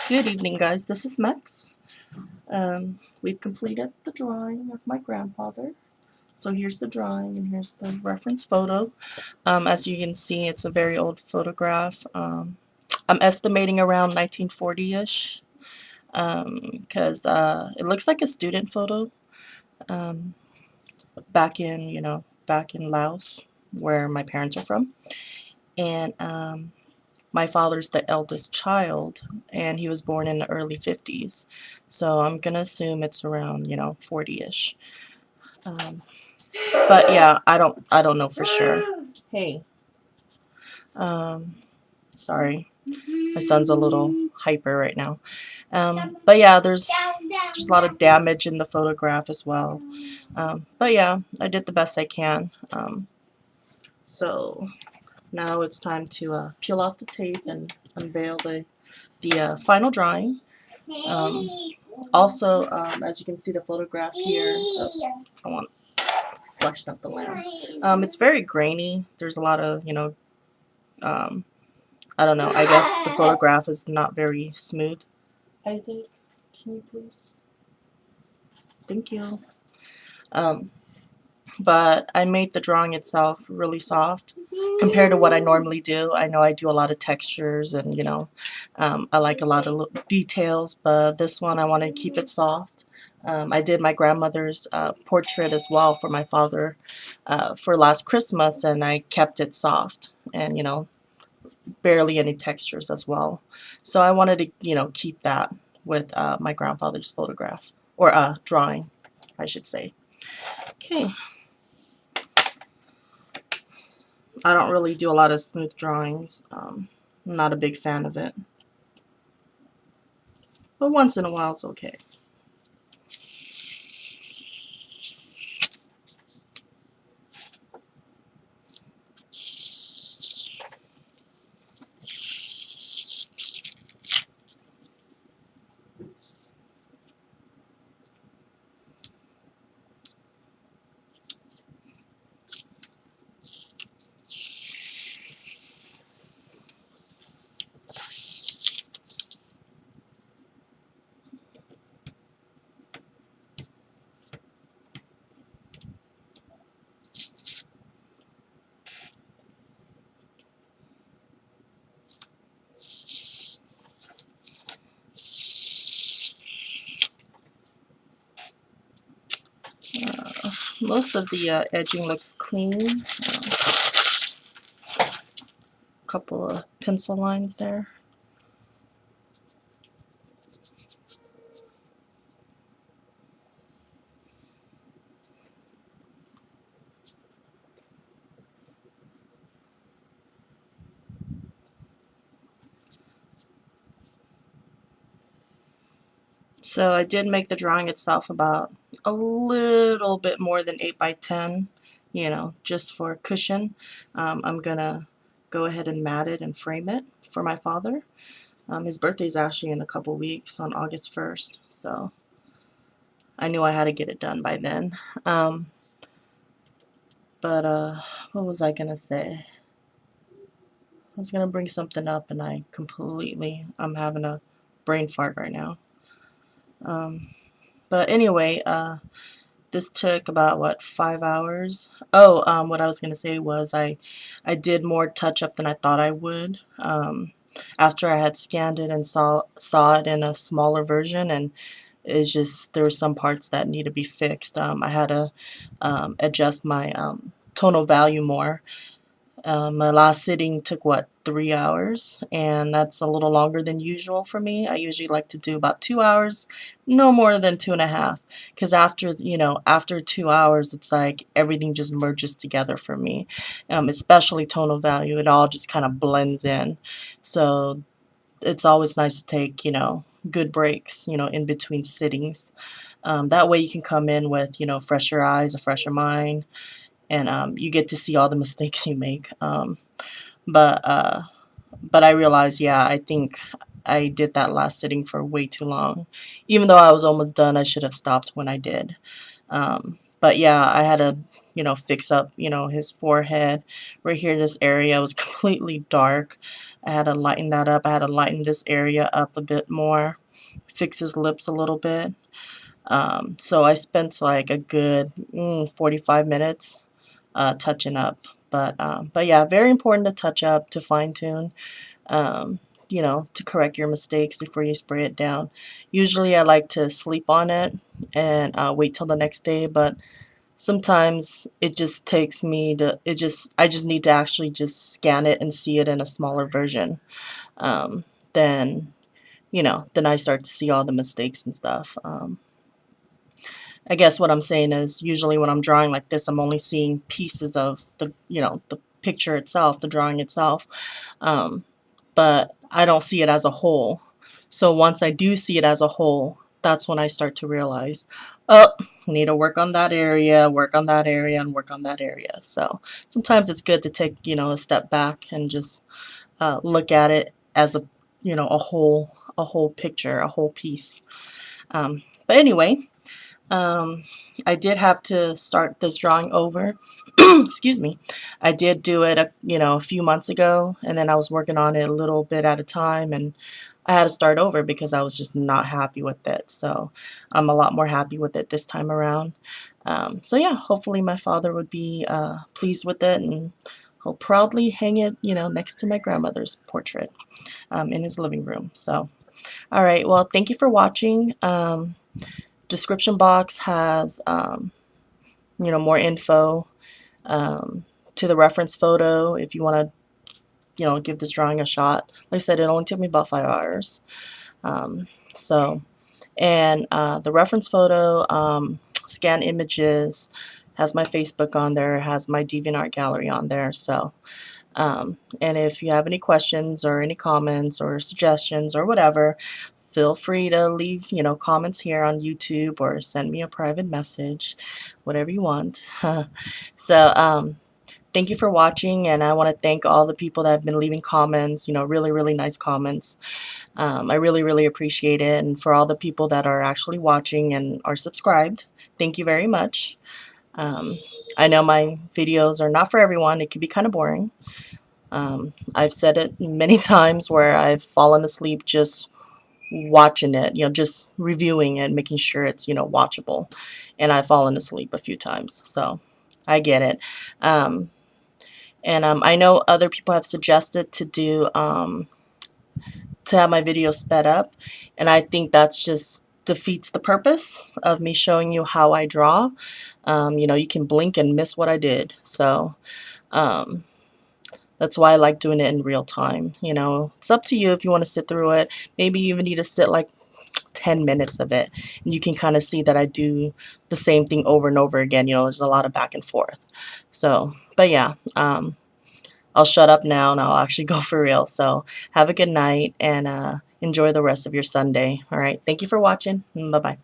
Good evening, guys. This is Meks. We've completed the drawing of my grandfather. So here's the drawing and here's the reference photo. As you can see, it's a very old photograph. I'm estimating around 1940-ish because it looks like a student photo um, back in Laos, where my parents are from. And my father's the eldest child, and he was born in the early 50s. So I'm gonna assume it's around, 40-ish. Um, but yeah, I don't know for sure. Hey, um, sorry, my son's a little hyper right now. But yeah, there's a lot of damage in the photograph as well. But yeah, I did the best I can. So now it's time to peel off the tape and unveil the final drawing. Um, Also, as you can see the photograph here, I want fleshed up the lamp. It's very grainy. There's a lot of, um, I don't know. I guess the photograph is not very smooth. Isaac, can you please? Thank you. Um, but I made the drawing itself really soft compared to what I normally do. I know I do a lot of textures and, I like a lot of details, but this one I wanted to keep it soft. I did my grandmother's portrait as well for my father for last Christmas, and I kept it soft and, barely any textures as well. So I wanted to, keep that with my grandfather's photograph or drawing, I should say. Okay. I don't really do a lot of smooth drawings. I'm not a big fan of it. But once in a while it's okay. Most of the edging looks clean. A couple of pencil lines there. So I did make the drawing itself about a little bit more than 8 by 10, just for cushion. I'm gonna go ahead and mat it and frame it for my father. His birthday's actually in a couple weeks on August 1st, so I knew I had to get it done by then. Um, but what was I gonna say? I was gonna bring something up and I'm having a brain fart right now. Um, but anyway, this took about what, 5 hours? Oh, what I was gonna say was I did more touch up than I thought I would. After I had scanned it and saw it in a smaller version, and it's just there were some parts that need to be fixed. I had to adjust my tonal value more. My last sitting took what, 3 hours, and that's a little longer than usual for me. I usually like to do about 2 hours, no more than 2.5, because after 2 hours, it's like everything just merges together for me. Especially tonal value, it all just kind of blends in. So it's always nice to take, good breaks, in between sittings. That way you can come in with, fresher eyes, a fresher mind, and you get to see all the mistakes you make. But uh, but I realized, yeah, I think I did that last sitting for way too long. Even though I was almost done, I should have stopped when I did. But yeah, I had to, fix up, his forehead. Right here, this area was completely dark. I had to lighten that up. I had to lighten this area up a bit more, fix his lips a little bit. So I spent like a good 45 minutes touching up. But yeah, very important to touch up, to fine tune, you know, to correct your mistakes before you spray it down. Usually I like to sleep on it and wait till the next day, but sometimes it just takes me to, I just need to actually just scan it and see it in a smaller version. Um, then, you know, then I start to see all the mistakes and stuff. I guess what I'm saying is usually when I'm drawing like this, I'm only seeing pieces of the, you know, the picture itself, the drawing itself. Um, but I don't see it as a whole. So once I do see it as a whole, that's when I start to realize, oh, I need to work on that area, work on that area, and work on that area. So sometimes it's good to take, you know, a step back and just look at it as a, you know, a whole picture, a whole piece. But anyway, I did have to start this drawing over. Excuse me. I did do it, you know, a few months ago, and then I was working on it a little bit at a time, and I had to start over because I was just not happy with it. So I'm a lot more happy with it this time around. So yeah, hopefully my father would be pleased with it, and he'll proudly hang it, you know, next to my grandmother's portrait in his living room. So, all right. Well, thank you for watching. Description box has, you know, more info to the reference photo if you want to, you know, give this drawing a shot. Like I said, it only took me about 5 hours. So, and the reference photo, scan images, has my Facebook on there, has my DeviantArt gallery on there. So, and if you have any questions or any comments or suggestions or whatever, feel free to leave, you know, comments here on YouTube or send me a private message, whatever you want. So, thank you for watching, and I want to thank all the people that have been leaving comments, you know, really, really nice comments. I really, really appreciate it, and for all the people that are actually watching and are subscribed, thank you very much. I know my videos are not for everyone. It can be kind of boring. I've said it many times where I've fallen asleep just watching it, you know, just reviewing it, making sure it's, you know, watchable, and I've fallen asleep a few times, so I get it. And I know other people have suggested to do to have my videos sped up, and I think that's just defeats the purpose of me showing you how I draw. You know, you can blink and miss what I did, so um, that's why I like doing it in real time. You know, it's up to you if you want to sit through it. Maybe you even need to sit like 10 minutes of it, and you can kind of see that I do the same thing over and over again. You know, there's a lot of back and forth. So, but yeah, I'll shut up now and I'll actually go for real. So have a good night and enjoy the rest of your Sunday. All right. Thank you for watching. Bye-bye.